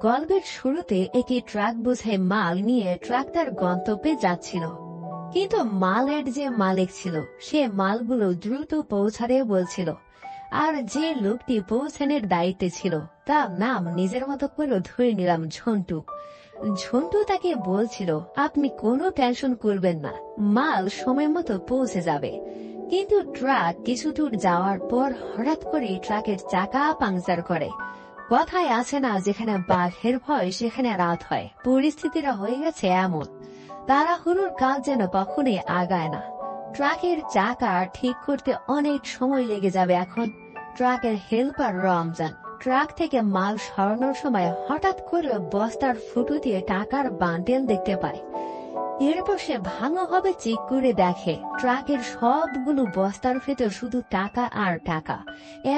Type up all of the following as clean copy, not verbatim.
গল্পের শুরুতে একটি ট্রাক বোঝাই মাল নিয়ে ট্রাক তার গন্তব্যে যাচ্ছিল, কিন্তু মালের যে মালিক ছিল সে মালগুলো দ্রুত পৌঁছাতে বলছিল। আর যে লোকটি পৌঁছানোর দায়িত্বে ছিল তার নাম নিজের মতো করে ধরে নিলাম ঝন্টু। ঝন্টু তাকে বলছিল, আপনি কোনো টেনশন করবেন না, মাল সময় মতো পৌঁছে যাবে। কিন্তু ট্রাক কিছু দূর যাওয়ার পর হঠাৎ করে ট্রাকের চাকা পাংচার করে। কথায় আছে না, যেখানে বাঘের ভয় সেখানে রাত হয়। পরিস্থিতিটা হয়ে গেছে এমন, তাড়াহুড়োর কাজ যেন কখনোই আগায় না। ট্রাকের চাকা ঠিক করতে অনেক সময় লেগে যাবে। এখন ট্রাকের হেল্পার রমজান ট্রাক থেকে মাল সরানোর সময় হঠাৎ করে বস্তার ফুটো দিয়ে টাকার বান্ডেল দেখতে পায়। এরপর সে ভালোভাবে চেক করে দেখে ট্রাকের সবগুলো বস্তার ভেতর শুধু টাকা আর টাকা।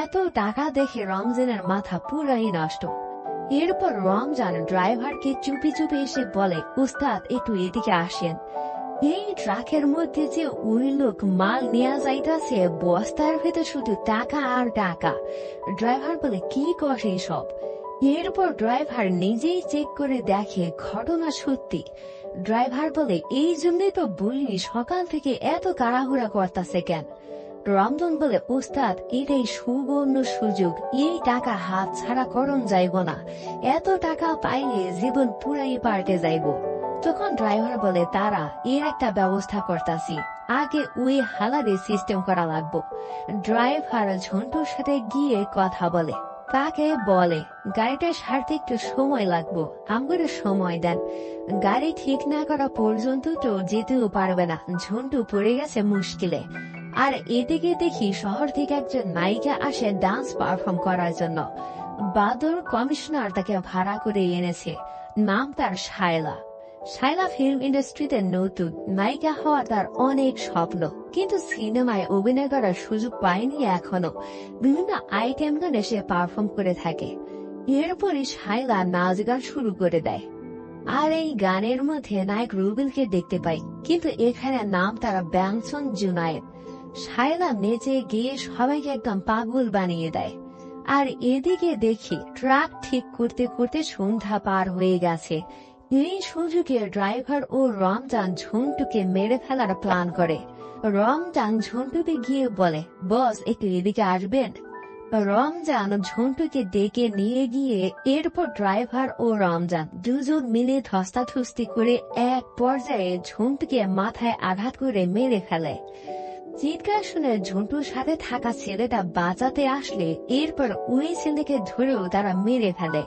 এত টাকা দেখে রমজানের মাথা পুরাই নষ্ট। এরপর রমজান ড্রাইভারকে চুপি চুপি এসে বলে, উস্তাদ একটু এদিকে আসেন। এই ট্রাকের মধ্যে যে ওই লোক মাল নেওয়া যাইতাছে, বস্তার ভেতর শুধু টাকা আর টাকা। ড্রাইভার বলে, কি করে সব? এরপর ড্রাইভার নিজেই চেক করে দেখে ঘটনা সত্যি। ড্রাইভার বলে, এই জন্যই তো বলি সকাল থেকে এত তাড়াহুড়া করতেছে কেন? রমজান বলে, উস্তাদ এটাই সুবর্ণ সুযোগ, এই টাকা হাত ছাড়া করণ যাইব না। এত টাকা পাইলে জীবন পুরাই পাল্টে যাইব। তখন ড্রাইভার বলে, তারা এর একটা ব্যবস্থা করতাছি, আগে ওই হালারে সিস্টেম করা লাগবো। ড্রাইভার ঝন্টুর সাথে গিয়ে কথা বলে, তাকে বলে গাড়িটা সারতে একটু সময় লাগবো, আমাকে সময় দেন। গাড়ি ঠিক না করা পর্যন্ত তো যেতেও পারবে না। ঝন্টু পড়ে গেছে মুশকিলে। আর এদিকে দেখি শহর থেকে একজন নায়িকা আসে ডান্স পারফর্ম করার জন্য। বাদর কমিশনার তাকে ভাড়া করে এনেছে। নাম তার শায়লা। শায়লা ফিল্ম ইন্ডাস্ট্রিতে নতুন, নায়িকা হওয়ার তার অনেক স্বপ্ন, কিন্তু সিনেমায় অভিনয় করার সুযোগ পায়নি এখনো। বিভিন্ন আইটেম গানে সে পারফর্ম করে থাকে। এরপরে শায়লা নাচ গান শুরু করে দেয়। আর এই গানের মধ্যে নায়ক রুবেলকে দেখতে পাই, কিন্তু এখানে নাম তারা ব্যাংসন জুনায়েদ। শায়লা নেচে গিয়ে সবাইকে একদম পাগল বানিয়ে দেয়। আর এদিকে দেখি ট্রাক ঠিক করতে করতে সন্ধ্যা পার হয়ে গেছে। এই সুযোগে ড্রাইভার ও রমজান ঝন্টুকে মেরে ফেলার প্ল্যান করে। রমজান ঝন্টুকে গিয়ে বলে, বস একটু এদিকে আসবেন। রমজান ঝন্টুকে ডেকে নিয়ে গিয়ে এরপর ড্রাইভার ও রমজান দুজন মিলে ধস্তাধস্তি করে এক পর্যায়ে ঝন্টুকে মাথায় আঘাত করে মেরে ফেলে। চিৎকার শুনে ঝন্টুর সাথে থাকা ছেলেটা বাঁচাতে আসলে এরপর ওই ছেলেকে ধরেও তারা মেরে ফেলে।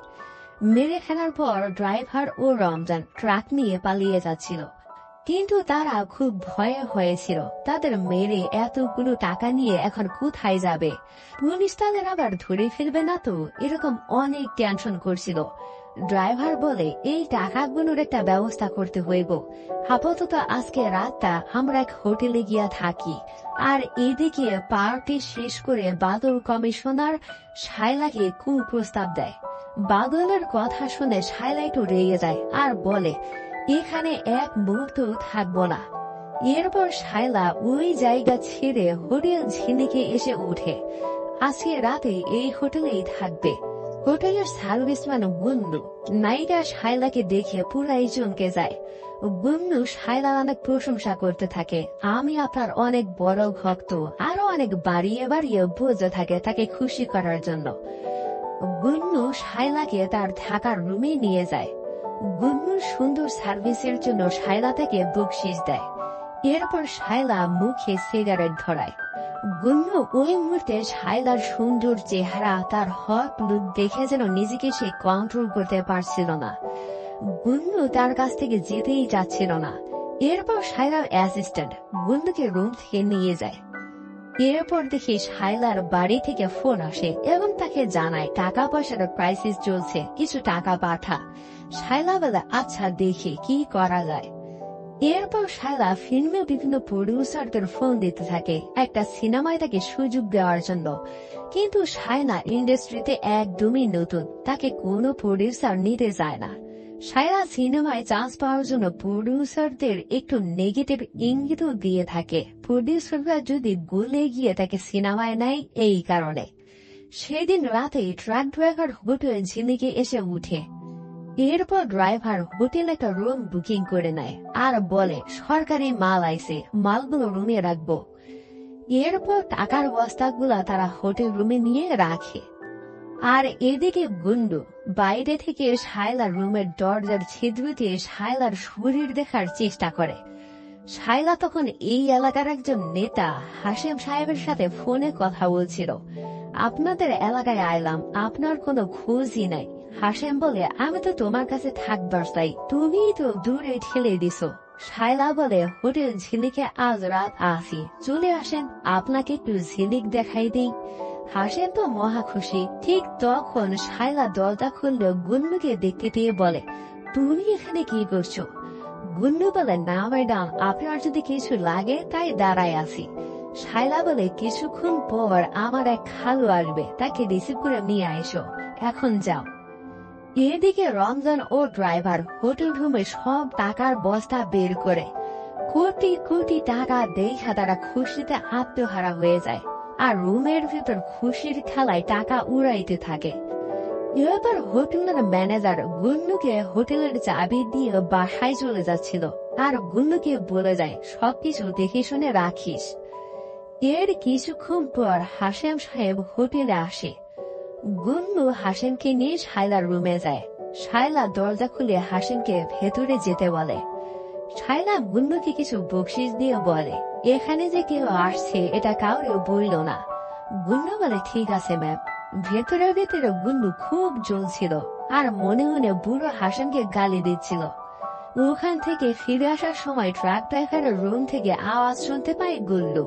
মেরে ফেলার পর ড্রাইভার ও রমজান ট্রাক নিয়ে পালিয়ে যাচ্ছিল, কিন্তু তারা খুব ভয়ে হয়েছিল তাদের মেরে এতগুলো টাকা নিয়ে এখন কোথায় যাবে। পুলিশ তাদের আবার ধরে ফেলবে না তো, এরকম অনেক টেনশন করছিল। ড্রাইভার বলে, এই টাকাগুলোর একটা ব্যবস্থা করতে হইব। আপাতত আজকে রাতটা আমরা এক হোটেলে গিয়া থাকি। আর এদিকে পার্টি শেষ করে বাদল কমিশনার শায়লাকে কুপ্রস্তাব দেয়। বাদলের কথা শুনে শায়লা একটু রেগে যায় আর বলে, এখানে এক মুহূর্ত থাকবো না। এরপর শায়লা ওই জায়গা ছেড়ে হোটেল ঝিলিকে এসে উঠে। আজকে রাতে এই হোটেলেই থাকবে। হোটেলের সার্ভিসম্যান গুন্ডু নায়িকা শায়লাকে দেখে পুরাই চমকে যায়। গুন্ডু শায়লার অনেক প্রশংসা করতে থাকে, আমি আপনার অনেক বড় ভক্ত। আরো অনেক বাড়িয়ে বাড়িয়ে বলতে থাকে তাকে খুশি করার জন্য। গুন্ডু শায়লাকে তার থাকার রুমে নিয়ে যায়। গুন্নুর সুন্দর সার্ভিসের জন্য শায়লা তাকে বকশিস দেয়। এরপর শায়লা মুখে সিগারেট ধরায়। গুন্নু ওই মুহূর্তে শায়লার সুন্দর চেহারা, তার হট লুক দেখে যেন নিজেকে সে কন্ট্রোল করতে পারছিল না। গুন্নু তার কাছ থেকে যেতেই চাচ্ছিল না। এরপর শায়লার অ্যাসিস্ট্যান্ট গুন্নুকে রুম থেকে নিয়ে যায়। এরপর দেখি শায়লার বাড়ি থেকে ফোন আসে এবং তাকে জানায় টাকা পয়সার ক্রাইসিস চলছে, কিছু টাকা পাঠা। শায়লা বলে, আচ্ছা দেখি কি করা যায়। এরপর শায়লা ফিল্মে বিভিন্ন প্রডিউসারদের ফোন দিতে থাকে একটা সিনেমায় তাকে সুযোগ দেওয়ার জন্য, কিন্তু শায়লা ইন্ডাস্ট্রিতে একদমই নতুন, তাকে কোনো প্রডিউসার নিতে চায় না। শায়লা সিনেমায় চান্স পাওয়ার জন্য প্রডিউসারদের একটু নেগেটিভ ইঙ্গিতও দিয়ে থাকে, প্রডিউসাররা যদি গলে গিয়ে তাকে সিনেমায় নেয় এই কারণে। সেদিন রাতে ট্রাক ড্রাইভার হোটেল ঝিলিকে এসে উঠে। এরপর ড্রাইভার হোটেল একটা রুম বুকিং করে নেয় আর বলে সরকারি মাল আইছে, মালগুলো রুমে রাখবো। এরপর টাকার বস্তাগুলা তারা হোটেল রুমে নিয়ে রাখে। আর এদিকে গুন্ডু বাইরে থেকে শায়লার রুমের দরজার ছিদ্র দিয়ে শায়লার শরীর দেখার চেষ্টা করে। শায়লা তখন এই এলাকার একজন নেতা হাশেম সাহেবের সাথে ফোনে কথা বলছিল। আপনাদের এলাকায় আইলাম, আপনার কোনো খোঁজই নাই। হাশেম বলে, আমি তো তোমার কাছে থাকবার চাই, তুমি তো দূরে ঠেলে দিছো। শায়লা বলে, হোটেল ঝিলিকে আজ রাত আসি, চলে আসেন, আপনাকে একটু ঝিলিক দেখাই দিই। হাশেম তো মহা খুশি। ঠিক তখন শায়লা দরজা খুললে গুন্নুকে দেখতে পেয়ে বলে, তুমি এখানে কি করছো? গুন্নু বলে, না ম্যাডাম, আপনার যদি কিছু লাগে তাই দাঁড়ায় আছি। শায়লা বলে, কিছুক্ষণ পর আমার এক খালু আসবে, তাকে রিসিভ করে নিয়ে আইসো, এখন যাও। এদিকে রমজান ও ড্রাইভার হোটেল রুমে সব টাকার বস্তা বের করে। কোটি কোটি টাকা দেখা তারা খুশিতে আত্মহারা হয়ে যায় আর রুমের ভেতর খুশির খেলায় টাকা উড়াইতে থাকে। এবার হোটেলের ম্যানেজার গুন্নুকে হোটেলের চাবি দিয়ে বাসায় চলে যাচ্ছিল আর গুন্নুকে বলে যায় সবকিছু দেখে শুনে রাখিস। এর কিছুক্ষণ পর হাশেম সাহেব হোটেলে আসে। গুন্নু হাশেমকে নিয়ে শায়লার রুমে যায়। শায়লা দরজা খুলে হাশেমকে ভেতরে যেতে বলে। শায়লা গুন্নুকে কিছু বকশিস দিয়ে বলে, এখানে যে কেউ আসছে এটা কাউরে বলল না। গুন্নু বলে, ঠিক আছে ম্যাম। ভেতরে ভেতরে গুন্নু খুব জ্বলছিল আর মনে মনে বুড়ো হাসানকে গালি দিচ্ছিল। ওখান থেকে ফিরে আসার সময় ট্রাক ড্রাইভারের রুম থেকে আওয়াজ শুনতে পায় গুল্লু।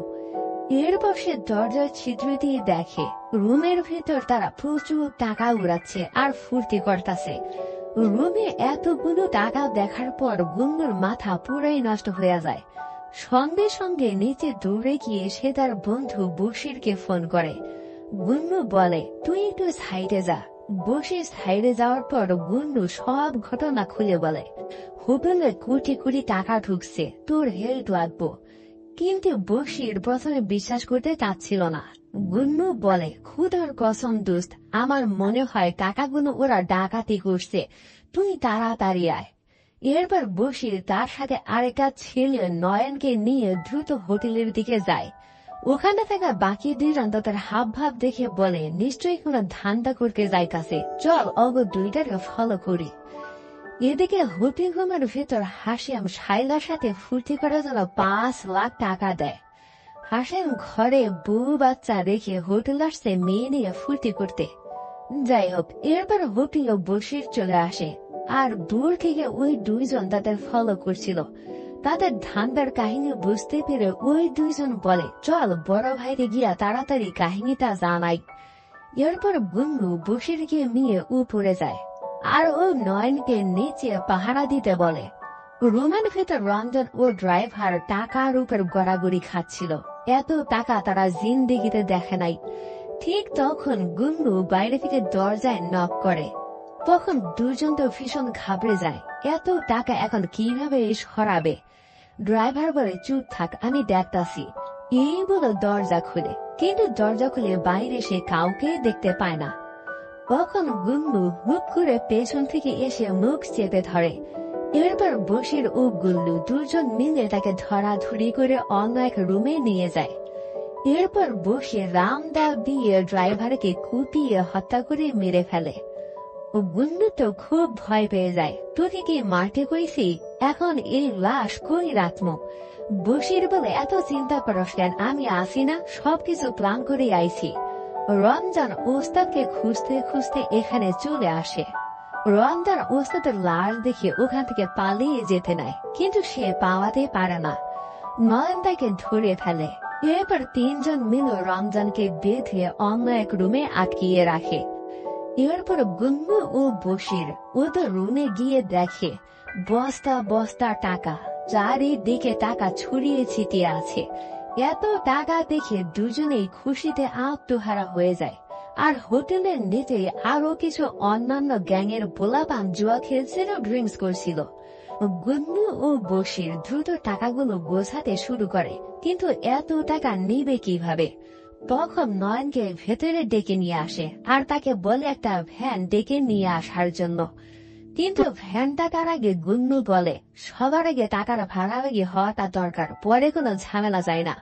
এরপর সে দরজার ছিদ্র দিয়ে দেখে রুমের ভেতর তারা প্রচুর টাকা উড়াচ্ছে আর ফুর্তি করতেছে। রুমে এতগুলো টাকা দেখার পর গুন্নুর মাথা পুরাই নষ্ট হয়ে যায়। সঙ্গে সঙ্গে নিচে দৌড়ে গিয়ে সে তার বন্ধু বশিরকে ফোন করে। গুন্নু বলে, তুই একটু সাইডে যা। বশির সাইডে যাওয়ার পর গুন্নু সব ঘটনা খুলে বলে, হোটেলে কোটি কোটি টাকা ঢুকছে, তোর হেল্প লাগবো। কিন্তু বশির প্রথমে বিশ্বাস করতে চাচ্ছিল না। গুন্নু বলে, খুদার কসম দোস্ত, আমার মনে হয় টাকাগুলো ওরা ডাকাতি করছে, তুই তাড়াতাড়ি আয়। এরপর বশির তার সাথে আরেকটা ছেলে নয়নকে নিয়ে দ্রুত হোটেলের দিকে যায়। ওখানে থাকা বাকি দুইজন তাদের হাব ভাব দেখে বলে, নিশ্চয়ই কোনো ধান্দা করতে যাইতাছে, চল অগ দুইটাকে ফলো করি। এদিকে হোটেল রুমের ভেতর হাসেম শায়লার সাথে ফুর্তি করার জন্য 5 লাখ টাকা দেয়। হাসেম ঘরে বউ বাচ্চা রেখে হোটেল আসছে মেয়ে নিয়ে ফুর্তি করতে। যাই হোক, এরপর হোটেল বসির চলে আসে আর দূর থেকে ওই দুইজন তাদের ফলো করছিল। তাদের ধান্দার কাহিনী বুঝতে পেরে ওই দুইজন বলে, চল বড় ভাইরে গিয়া তাড়াতাড়ি কাহিনীটা জানাই। এরপর গুন্নু বশিরকে নিয়ে উপরে যায় আর ও নয়নকে নিচে পাহারা দিতে বলে। রুমের ভেতর রঞ্জন ও ড্রাইভার টাকার উপর গড়াগড়ি খাচ্ছিল। এত টাকা তারা জিন্দেগিতে দেখে নাই। ঠিক তখন গুন্নু বাইরে থেকে দরজায় নক করে। তখন দুজন তো ভীষণ ঘাবড়ে যায়, এত টাকা এখন কিভাবে সরাবে। ড্রাইভার বলে, চুপ থাক, আমি দেখতাছি। এই বলে দরজা খুলে, কিন্তু দরজা খুলে বাইরে সে কাউকে দেখতে পায় না। তখন গুন্নু হুক করে পেছন থেকে এসে মুখ চেপে ধরে। এরপর বশির ও গুল্লু দুজন মিলে তাকে ধরাধরি করে অন্য এক রুমে নিয়ে যায়। এরপর বশির রামদা দিয়ে ড্রাইভারকে কুপিয়ে হত্যা করে মেরে ফেলে। ও গুন্নু তো খুব ভয় পেয়ে যায়, তোকে কি মারতে কইছি, এখন এই লাশ কই রাখবো। বশির বলে, এত চিন্তা করস কেন, আমি আসি না, সবকিছু প্ল্যান করে আইছি। রমজান ওস্তাদকে খুঁজতে খুঁজতে এখানে চলে আসে। রমজান ওস্তাদের লাশ দেখে ওখান থেকে পালিয়ে যেতে নেয়, কিন্তু সে পাওয়াতে পারে না। নয়ন তাকে ধরে ফেলে। এরপর তিনজন মিলে রমজানকে বেঁধে অন্য এক রুমে আটকিয়ে রাখে। এরপর গুন্নু ও বশির ওদের রুমে গিয়ে দেখে বস্তা বস্তা টাকা, চারিদিকে টাকা ছড়িয়ে ছিটিয়ে আছে। এত টাকা দেখে দুজনেই খুশিতে আত্মহারা হয়ে যায়। আর হোটেলের নিচে আরো কিছু অন্যান্য গ্যাংয়ের পোলাপান জুয়া খেলছিল, ড্রিঙ্কস করছিল। গুন্নু ও বশির দ্রুত টাকাগুলো গোছাতে শুরু করে, কিন্তু এত টাকা নিবে কিভাবে। তখন নয়নকে ভেতরে ডেকে নিয়ে আসে আর তাকে বলে একটা ভ্যান ডেকে নিয়ে আসার জন্য। কিন্তু ভ্যান ডাকার আগে গুন্নু বলে সবার আগে টাকার ভাগাভাগি হওয়াটা দরকার, পরে কোনো ঝামেলা যায় না।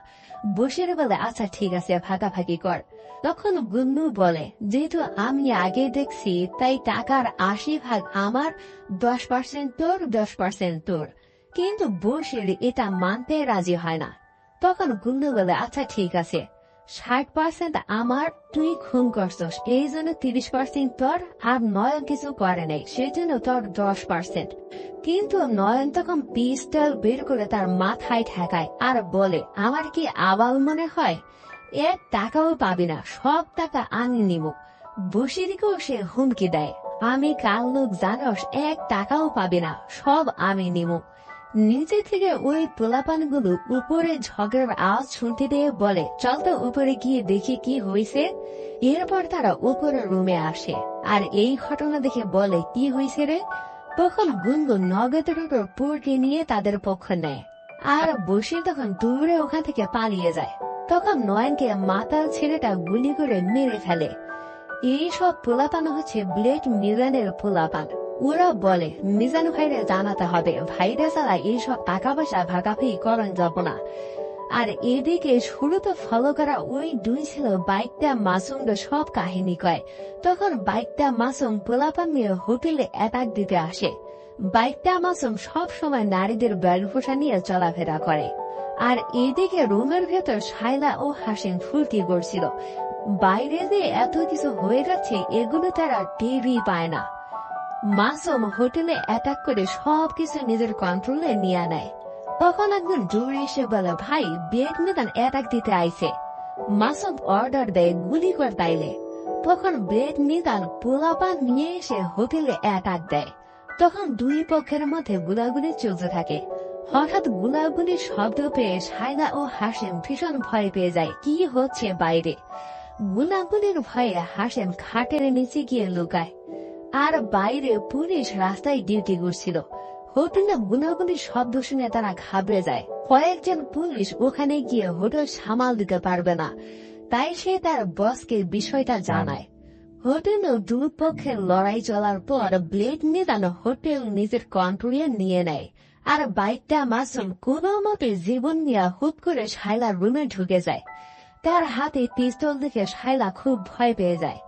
বসির বলে আচ্ছা ঠিক আছে, ভাগাভাগি কর। তখন গুন্নু বলে যেহেতু আমি আগে দেখছি তাই টাকার 80 ভাগ আমার, 10% তোর, 10% তোর। কিন্তু বসির এটা মানতে রাজি হয় না। তখন গুন্নু বলে আচ্ছা ঠিক আছে, 60% আমার, তুই খুন করছস এই জন্য 30% তোর, আর নয়ন কিছু করে নাই সেজন্য তোর 10%। কিন্তু নয়ন তখন পিস্তল বের করে তার মাথায় ঠেকায় আর বলে আমার কি আবাল মনে হয়, 1 টাকাও পাবি না, সব টাকা আমি নিব। বসিরকেও সে হুমকি দেয় আমি কাল লোক জানস, 1 টাকাও পাবি না, সব আমি নিব। নিচে থেকে ওই পোলাপানগুলো উপরে ঝগড়ার আওয়াজ শুনতে দিয়ে বলে চল তো উপরে গিয়ে দেখি কি হয়েছে। এরপর তারা উপরের রুমে আসে আর এই ঘটনা দেখে বলে কি হয়েছে রে। তখন গুনগুন নগদের উপর পুরকে নিয়ে তাদের পক্ষ নেয় আর বসে তখন দূরে ওখান থেকে পালিয়ে যায়। তখন নয়নকে মাতাল ছেলেটা গুলি করে মেরে ফেলে। এইসব পোলাপান হচ্ছে ব্লেড মিজানের পোলাপান। ওরা বলে মিজান ভাইরে জানাতে হবে, ভাইরে ছাড়া এইসব টাকা পয়সা ভাগাভাগি করণ যাব না। আর এদিকে শুরুতে ফলো করা ওই 2 ছিল বাইকটা মাসুম সব কাহিনী কয়। তখন বাইকটা মাসুম পোলাপান নিয়ে হোটেলে অ্যাটাক দিতে আসে। বাইকটা মাসুম সব সময় নারীদের বেলভূষা নিয়ে চলাফেরা করে। আর এদিকে রুমের ভেতর শায়লা ও হাসিম ফুর্তি করছিল। বাইরে যে এত কিছু হয়ে যাচ্ছে এগুলো তারা টেরই পায় না। মাসুম হোটেলে অ্যাটাক করে সবকিছু নিজের কন্ট্রোলে নিয়ে নেয়। তখন একজন জোরে এসে বলে ভাই বেড মেদান অ্যাটাক দিতে আইছে। মাসুম অর্ডার দেয় গুলি কর তাইলে। তখন বেড মেদান পোলাপান নিয়ে এসে হোটেলে অ্যাটাক দেয়। তখন 2 পক্ষের মধ্যে গুলাগুলি চলতে থাকে। হঠাৎ গুলাগুলির শব্দ পেয়ে শায়লা ও হাসিম ভীষণ ভয় পেয়ে যায় কি হচ্ছে বাইরে। গুলাগুলির ভয়ে হাসিম খাটের নিচে গিয়ে লুকায়। আর বাইরে পুলিশ রাস্তায় ডিউটি করছিল। হোটেলে গুলাগুলির শব্দ শুনে তারা ঘাবড়ে যায়। কয়েকজন পুলিশ ওখানে গিয়ে হোটেল সামাল দিতে পারবে না, তাই সে তার বসকে বিষয়টা জানায়। হোটেলে 2 পক্ষের লড়াই চলার পর ব্লেড নিদান হোটেল নিজের কন্ট্রোলে নিয়ে নেয়। আর বাইকটা মাসুম কোনো মতে জীবন নিয়ে হুট করে শায়লার রুমে ঢুকে যায়। তার হাতে পিস্তল দেখে শায়লা খুব ভয় পেয়ে যায়।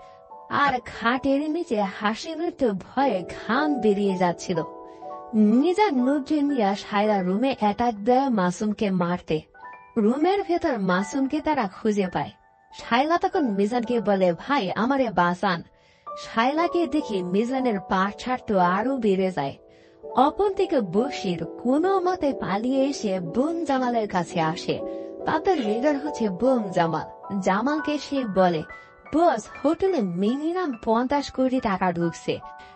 আর খাটের নিচে হাসিমের তো ভয়ে ঘাম বেরিয়ে যাচ্ছিল। মিজান নুরজন নিয়ে শায়লা রুমে অ্যাটাক দেয় মাসুমকে মারতে। রুমের ভেতর মাসুমকে তারা খুঁজে পায়। শায়লা তখন মিজানকে বলে ভাই আমারে বাঁচান। শায়লাকে দেখে মিজানের পা ছাড়তো আরো বেড়ে যায়। অপরদিকে বশির কোনো মতে পালিয়ে এসে বোন জামালের কাছে আসে। তাদের লিডার হচ্ছে বোন জামাল। জামালকে সে বলে বস হোটেলে মিনিমাম 50 কোটি টাকা ঢুকছে,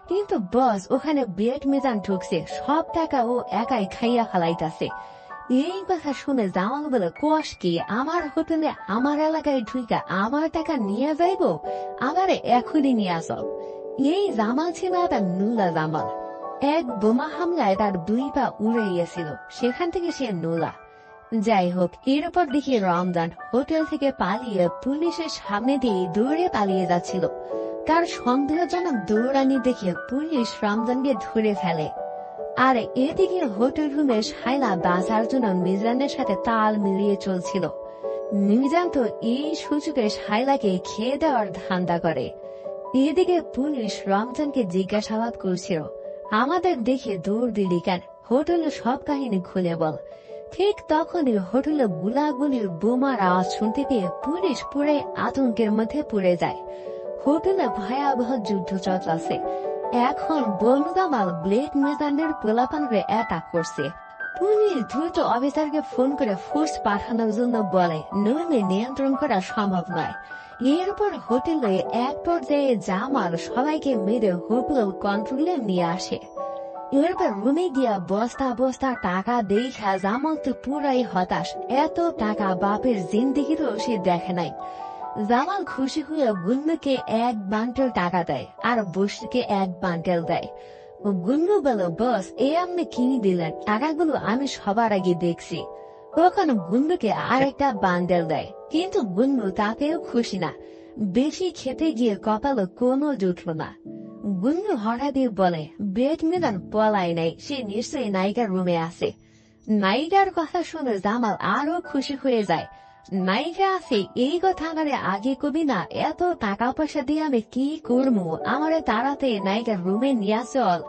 কিন্তু বস ওখানে বেড মেজান ঢুকছে, সব টাকা ও একাই খাইয়া ফেলাইতাছে। এই কথা শুনে জামাল বলে কোষ কি, আমার হোটেলে আমার এলাকায় ঢুকা আমার টাকা নিয়ে যাইব, আমারে এখনই নিয়ে আস। এই জামাল ছিল তার নুলা জামাল। এক বোমা হামলায় তার 2 পা উড়ে গিয়েছিল, সেখান থেকে সে নুলা। যাই হোক, এরপর দেখি রমজান হোটেল থেকে পালিয়ে পুলিশের সামনে দিয়ে দৌড়ে পালিয়ে যাচ্ছিল। তার সন্দেহজনক দৌড়ানি দেখে পুলিশ রমজানকে ধরে ফেলে। আর এদিকে হোটেল রুমে শায়লা বাঁচার জন্য মিজানের সাথে তাল মিলিয়ে চলছিল। মিজান তো এই সুযোগে শায়লাকে খেয়ে দেওয়ার ধান্দা করে। এদিকে পুলিশ রমজানকে জিজ্ঞাসাবাদ করছিল, আমাদের দেখে দৌড় দিলি কেন, হোটেলে সব কাহিনী খুলে বল। ঠিক তখনই হোটেলে গুলাগুলির বোমার আওয়াজ শুনতে পেয়ে পুলিশ পুরে আতঙ্কের মধ্যে পড়ে যায়। হোটেলে ভয়াবহ যুদ্ধ চলছে। এখন বনজামাল ব্লেড মেজানের পোলাপানকে অ্যাটাক করছে। পুলিশ দ্রুত অফিসারকে ফোন করে ফোর্স পাঠানোর জন্য বলে, নইলে নিয়ন্ত্রণ করা সম্ভব নয়। এরপর হোটেলে এক পর্যায়ে জামাল সবাইকে মেরে হোটেল কন্ট্রোলে নিয়ে আসে। এরপর রুমে গিয়া বস্তা বস্তা টাকা দেখা জামাল তো পুরাই হতাশ। এত টাকা বাপের জিন্দিগিরও সে দেখে নাই। জামাল খুশি হয়ে গুন্নুকে 1 বান্ডেল টাকা দেয় আর বসিরকে 1 বান্ডেল দেয়। গুন্নু বলে, বস এ আপনি কিনে দিলেন, টাকাগুলো আমি সবার আগে দেখছি। তখন গুন্নুকে আরেকটা বান্ডেল দেয়। কিন্তু গুন্নু তাতেও খুশি না। বেশি খেতে গিয়ে কপালে কোনো জুটল না। গুন্নু হঠাৎই বলে, বেড মিজান পলায় নাই, সে নিশ্চয়ই নায়িকার রুমে আছে। নায়িকার কথা শুনে জামাল আরো খুশি হয়ে যায়। নায়িকা আছে এই কথা আমারে আগে কবি না, এত টাকা পয়সা দিয়ে আমি কি করবো, আমারে তাড়াতে নায়িকার রুমে নিয়ে চল।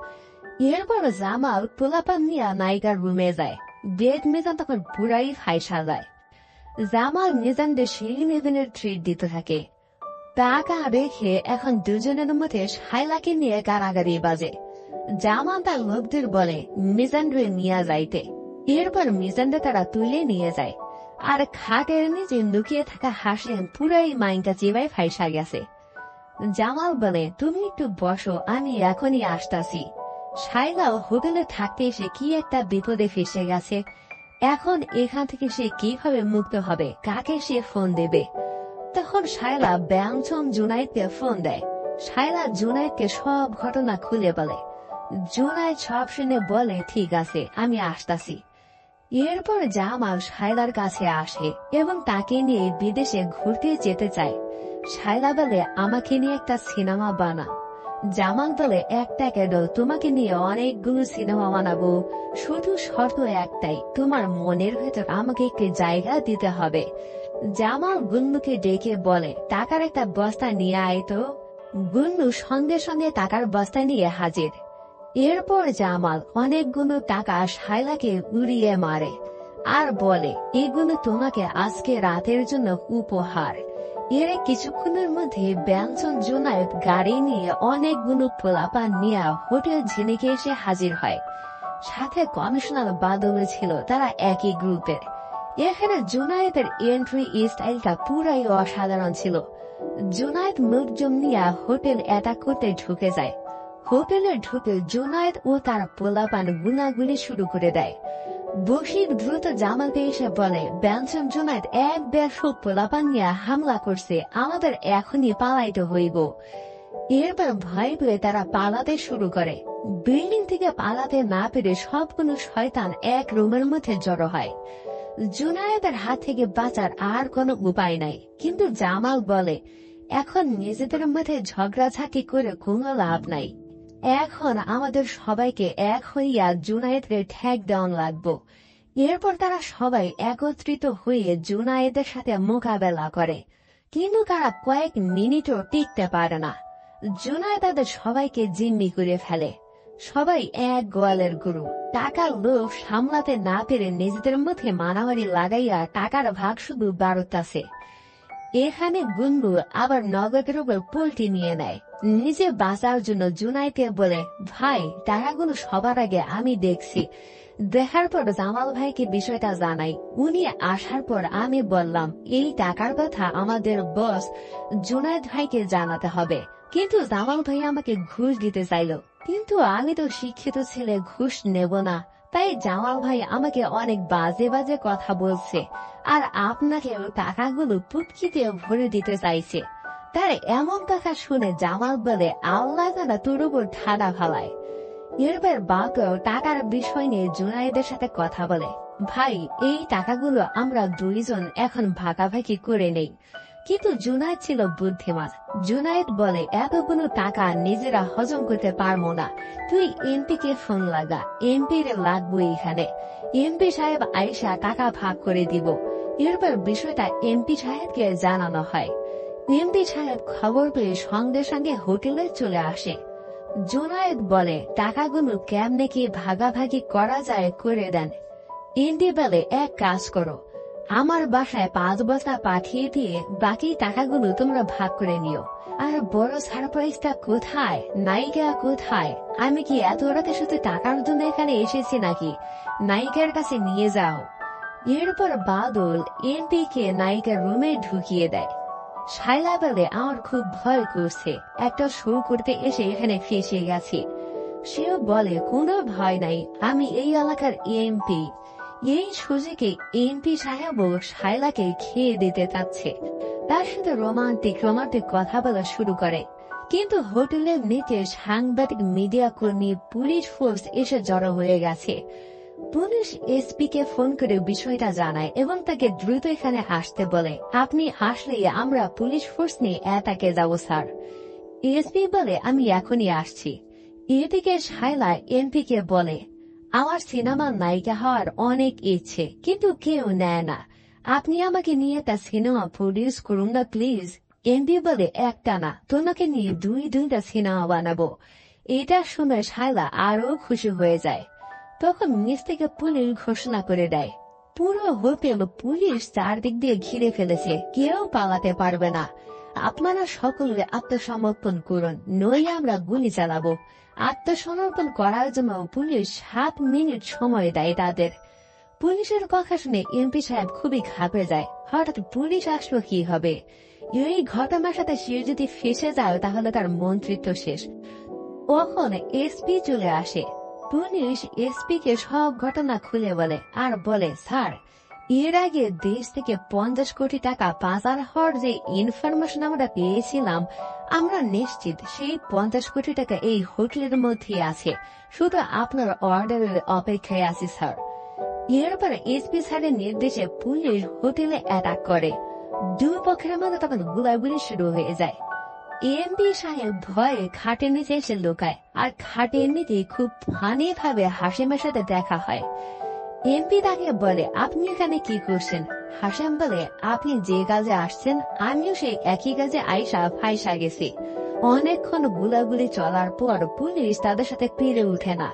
এরপর জামাল পোলাপান নিয়ে নায়িকার রুমে যায়। বেড মিজান তখন পুরাই ফাইসা যায়। জামাল মিজানদের সেই নিবেনের ট্রিট দিতে থাকে। টাকা রেখে এখন দুজনের মধ্যে শাইলাকে নিয়ে কারাগারি বাজে। জামাল তার লোকদের বলে মিজানরে নিয়ে যাইতে। এরপর মিজানরে তারা তুলে নিয়ে যায়। আর খাটের নিচে লুকিয়ে থাকা হাসেন পুরাই মাইনটা চিবাই ফাইসা গেছে। জামাল বলে, তুমি একটু বসো, আমি এখনই আসতাছি। শাইলাও হোটেলে থাকতে এসে কি একটা বিপদে ফেসে গেছে। এখন এখান থেকে সে কিভাবে মুক্ত হবে, কাকে সে ফোন দেবে? তখন শায়লা ব্যঞ্জন জুনায়েদকে ফোন দেয়। শায়লা জুনায়েদকে সব ঘটনা খুলে বলে। জুনায়েদ সব শুনে বলে, ঠিক আছে, আমি আসতাছি। এরপর জামাল শায়লার কাছে আসে এবং তাকে নিয়ে বিদেশে ঘুরতে যেতে চায়। শায়লা বলে, আমাকে নিয়ে একটা সিনেমা বানা। জামাল বলে, একটা কেন, তোমাকে নিয়ে অনেকগুলো সিনেমা বানাবো, শুধু শর্ত একটাই, তোমার মনের ভেতর আমাকে একটি জায়গা দিতে হবে। জামাল গুন্নুকে ডেকে বলে, টাকার একটা বস্তা নিয়ে আয় তো। গুন্নু সঙ্গে সঙ্গে টাকার বস্তা নিয়ে হাজির। এরপর জামাল অনেকগুলো টাকা শায়লাকে উড়িয়ে মারে আর বলে, এগুলো তোমাকে আজকে রাতের জন্য উপহার। এর কিছুক্ষণের মধ্যে ব্যঞ্জন জুনায়েদ গাড়ি নিয়ে অনেকগুলো পোলাপান নিয়ে হোটেল ঝিনিকে এসে হাজির হয়। সাথে কমিশনার বাদল ছিল, তারা একই গ্রুপের। এখানে জুনায়েদের এন্ট্রি স্টাইলটা পুরাই অসাধারণ ছিল। জুনায়েদ লোকজন নিয়ে হোটেল অ্যাটাক করতে ঢুকে যায়। হোটেলে ঢুকে জুনায়েদ ও তার পোলাপান গুনাগুলি শুরু করে দেয়। বশির দ্রুত জামালকে এসে বলে, ব্যঞ্জন জুনায়েদ 1-150 পোলাপান নিয়ে হামলা করছে, আমাদের এখনই পালাইতে হইব। এরপর ভয় পেয়ে তারা পালাতে শুরু করে। বিল্ডিং থেকে পালাতে না পেরে সবগুলো শয়তান এক রুমের মধ্যে জড়ো হয়। জুনায়েদের হাত থেকে বাঁচার আর কোনো উপায় নাই, কিন্তু জামাল বলে, এখন নিজেদের মধ্যে ঝগড়াঝাটি করে কোনো লাভ নাই। এখন আমাদের সবাইকে এক হইয়া জুনায়েদকে ঠেক দেওয়ান লাগবো। এরপর তারা সবাই একত্রিত হয়ে জুনায়েদের সাথে মোকাবেলা করে, কিন্তু তারা কয়েক মিনিটও টিকতে পারে না। জুনায়েদ তাদের সবাইকে জিম্মি করে ফেলে। সবাই এক গোয়ালের গরু। টাকার লোভ সামলাতে না পেরে নিজেদের মধ্যে মারামারি লাগাইয়া টাকার ভাগ শুধু বাড়তাছে। এখানে গুনগু আবার নগদের উপর পোল্টি নিয়ে নেয়। নিজে বাঁচার জন্য জুনায়েদকে বলে, ভাই, টাকাগুলো সবার আগে আমি দেখছি। দেখার পর জামাল ভাইকে বিষয়টা জানাই। উনি আসার পর আমি বললাম, এই টাকার কথা আমাদের বস জুনায়েদ ভাইকে জানাতে হবে। কিন্তু জামাল ভাই আমাকে ঘুষ দিতে চাইল, কিন্তু আমি তো শিক্ষিত ছেলে, ঘুষ নেব না। তাই জামাল ভাই আমাকে অনেক বাজে বাজে কথা বলছে, আর আপনাকেও টাকাগুলো পুটকিতে ভরে দিতে চাইছে। তার এমন কথা শুনে জামাল বলে, আল্লাহ তারা তোর উপর ঠাডা ফালায়। এরপর বাকেও টাকার বিষয় নিয়ে জুনায়েদের সাথে কথা বলে, ভাই, এই টাকাগুলো আমরা দুইজন এখন ভাগাভাগি করে নেই। কিন্তু জুনায়েদ ছিল বুদ্ধিমান। জুনায়েদ বলে, এতগুলো টাকা নিজেরা হজম করতে পারবো না, তুই এমপি কে ফোন লাগা, এমপির লাগবো এখানে। এমপি সাহেব আইসা টাকা ভাগ করে দিব। এরপর বিষয়টা এমপি সাহেবকে জানানো হয়। এমপি সাহেব খবর পেয়ে সঙ্গে সঙ্গে হোটেলে চলে আসে। জুনায়েদ বলে, টাকাগুলো কেমনে কি ভাগাভাগি করা যায় করে দেন। এমপি বলে, এক কাজ করো, আমার বাসায় 5 বস্তা পাঠিয়ে দিয়ে বাকি টাকাগুলো তোমরা ভাগ করে নিও। আর বড় সারপ্রাইজটা কোথায়, নায়িকা কোথায়? আমি কি এত রাতে শুধু টাকার জন্য এখানে এসেছি নাকি? নায়িকার কাছে নিয়ে যাও। এরপর বাদল এমপি কে নায়িকার রুমে ঢুকিয়ে দেয়। শায়লা বলে, আমার খুব ভয় করছে, একটা শো করতে এসে এখানে ফেসে গেছি। সেও বলে, কোনো ভয় নাই, আমি এই এলাকার এমপি। এই সুযোগে এমপি সাহেবও শায়লাকে খেয়ে দিতে চাচ্ছে। তার সাথে রোমান্টিক কথা বলা শুরু করে। কিন্তু হোটেলের নিচে সাংবাদিক, মিডিয়া কর্মী, পুলিশ ফোর্স এসে জড়ো হয়ে গেছে। পুলিশ এসপি কে ফোন করে বিষয়টা জানায় এবং তাকে দ্রুত এখানে আসতে বলে। আপনি আসলেই আমরা পুলিশ ফোর্স নিয়ে এটাকে যাব স্যার। এসপি বলে আমি এখনই আসছি। এদিকে শায়লা এমপি কে বলে আমার সিনেমার নায়িকা হওয়ার অনেক ইচ্ছে, কিন্তু কেউ নেয় না। আপনি আমাকে নিয়ে একটা সিনেমা প্রডিউস করুন না প্লিজ। এমপি বলে একটা না, তোমাকে নিয়ে দুইটা সিনেমা বানাবো। এটা শুনে শায়লা আরো খুশি হয়ে যায়। তখন নিচ থেকে পুলিশ ঘোষণা করে দেয় পুরো হোটেল পুলিশ চারদিক দিয়ে ঘিরে ফেলেছে, কেউ পালাতে পারবে না। আপনারা সকলে আত্মসমর্পণ করুন, নইলে আমরা গুলি চালাবো। আত্মসমর্পণ করার জন্য পুলিশ 7 মিনিট সময় দেয় তাদের। পুলিশের কথা শুনে এমপি সাহেব খুবই ঘাবড়ে যায়। হঠাৎ পুলিশ আসলো কি হবে? এই ঘটনার সাথে সে যদি ফেসে যায় তাহলে তার মন্ত্রিত্ব শেষ। তখন এসপি চলে আসে। পুলিশ এসপি কে সব ঘটনা খুলে বলে আর বলে স্যার, এর আগে দেশ থেকে 50 কোটি টাকা পাচার হওয়ার যে ইনফরমেশন আমরা পেয়েছিলাম, আমরা নিশ্চিত সেই 50 কোটি টাকা এই হোটেলের মধ্যে আছে। শুধু আপনার অর্ডারের অপেক্ষায় আছি স্যার। এরপর এসপি স্যারের নির্দেশে পুলিশ হোটেলে অ্যাটাক করে। দুই পক্ষের মধ্যে তখন গুলাগুলি শুরু হয়ে যায়। এমপি সাহেব ভয়ে খাটের নিচে এসে লুকায়, আর খাটের নিচে খুব ফানি ভাবে হাসিমের সাথে দেখা হয়। এমপি তাকে বলে আপনি এখানে কি করছেন? হাসিম বলে আপনি যে কাজে আসছেন আমিও সেই একই কাজে আইসা ফাইসা গেছি। অনেকক্ষণ গুলাগুলি চলার পর পুলিশ তাদের সাথে পেরে উঠে না,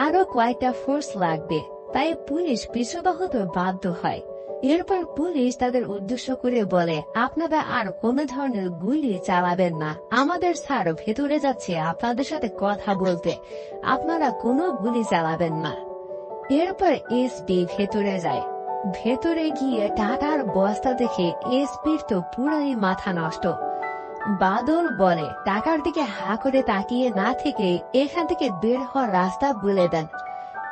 আরো কয়েকটা ফোর্স লাগবে, তাই পুলিশ পিছুপা হতে বাধ্য হয়। এরপর পুলিশ তাদের উদ্দেশ্য করে বলে আপনারা আর কোন ধরনের গুলি চালাবেন না, আমাদের স্যার ভেতরে যাচ্ছে আপনাদের সাথে কথা বলতে, আপনারা কোনো গুলি চালাবেন না। এরপর এসপি ভেতরে যায়। ভেতরে গিয়ে টাকার বস্তা দেখে এসপির তো পুরাই মাথা নষ্ট। বাদল বলে টাকার দিকে হা করে তাকিয়ে না থেকে এখান থেকে বের হওয়ার রাস্তা বলে দেন।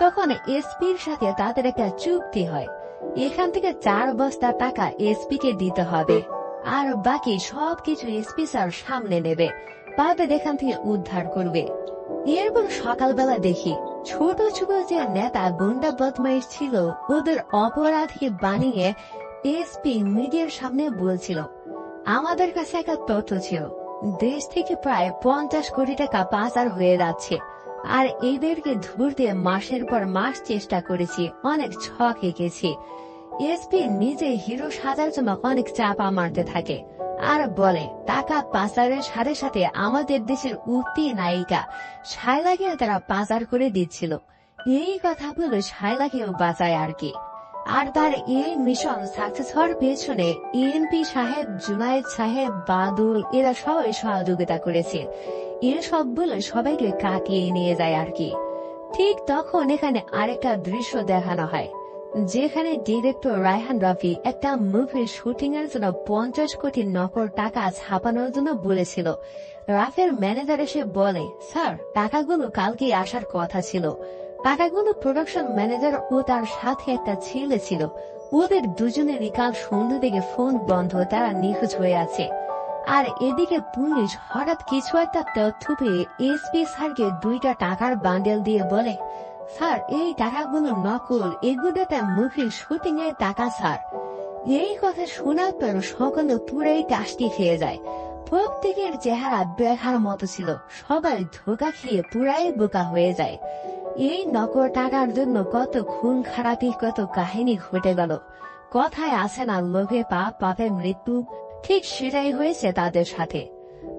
তখন এসপির সাথে তাদের একটা চুক্তি হয়, এখান থেকে 4 বস্তা টাকা এসপি কে দিতে হবে, আর বাকি সবকিছু এসপি স্যার সামনে নেবে, পাবে এখান থেকে উদ্ধার করবে। এরপর সকালবেলা দেখি ছোট ছোট যে নেতা গুন্ডা বদমাইশ ছিল ওদের অপরাধী বানিয়ে এসপি মিডিয়ার সামনে বলছিল আমাদের কাছে একটা তথ্য ছিল, দেশ থেকে প্রায় 50 কোটি টাকা পাচার হয়ে যাচ্ছে, আর এদেরকে ধরতে মাসের পর মাস চেষ্টা করেছি, অনেক ছক এঁকেছি। এসপি নিজে হিরো সাজার জন্য অনেক চাপা মারতে থাকে আর বলে টাকা পাচারের সাথে সাথে আমাদের দেশের উঠতি নায়িকা শায়লাকে তারা পাচার করে দিচ্ছিল। এই কথা বলে শায়লাকেও বাঁচায় আর কি। আর তার এই মিশন সাকসেস হওয়ার পেছনে এমপি সাহেব, জুনায়েদ সাহেব, বাদুল এরা সবাই সহযোগিতা করেছে। এসব বলে সবাইকে কাটিয়ে নিয়ে যায় আর কি। ঠিক তখন এখানে আরেকটা দৃশ্য দেখানো হয়, যেখানে ডিরেক্টর রায়হান রাফি একটা মুভির শুটিং এর জন্য 50 কোটি নকল টাকা ছাপানোর জন্য বলেছিল। রাফের ম্যানেজার এসে বলে স্যার টাকাগুলো কালকে আসার কথা ছিল। টাকাগুলো প্রোডাকশন ম্যানেজার ও তার সাথে একটা ছেলে ছিল, ওদের দুজনেরই কাল সন্ধ্যা থেকে ফোন বন্ধ, তারা নিখোঁজ হয়ে আছে। আর এদিকে পুলিশ হঠাৎ কিছু একটা তথ্য পেয়ে এসপি স্যারকে 2টা টাকার বান্ডেল দিয়ে বলে স্যার এই টাকাগুলো নকল, এগুলো একটা মুভির শুটিং এর টাকা স্যার। এই কথা শোনার পর সকলে পুরাই কাশটি খেয়ে যায়। প্রত্যেকের চেহারা দেখার মতো ছিল, সবাই ধোকা খেয়ে পুরাই বোকা হয়ে যায়। এই নকল টাকার জন্য কত খুন খারাপি, কত কাহিনী ঘটে গেল। কথায় আছে না লোভে পাপ, পাপে মৃত্যু, ঠিক সেটাই হয়েছে তাদের সাথে।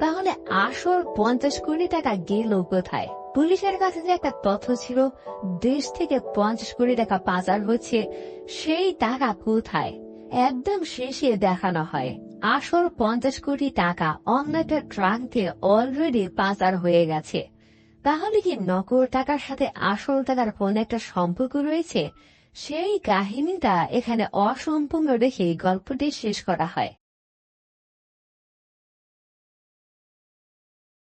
তাহলে আসল 50 কোটি টাকা গেল কোথায়? পুলিশের কাছে যে একটা তথ্য ছিল দেশ থেকে 50 কোটি টাকা পাচার হচ্ছে, সেই টাকা কোথায়? একদম শেষে দেখানো হয় আসল 50 কোটি টাকা অন্য একটা ট্রাক দিয়ে অলরেডি পাচার হয়ে গেছে। তাহলে কি নকল টাকার সাথে আসল টাকার কোন একটা সম্পর্ক রয়েছে? সেই কাহিনীটা এখানে অসম্পূর্ণ রেখে গল্পটি শেষ করা হয়।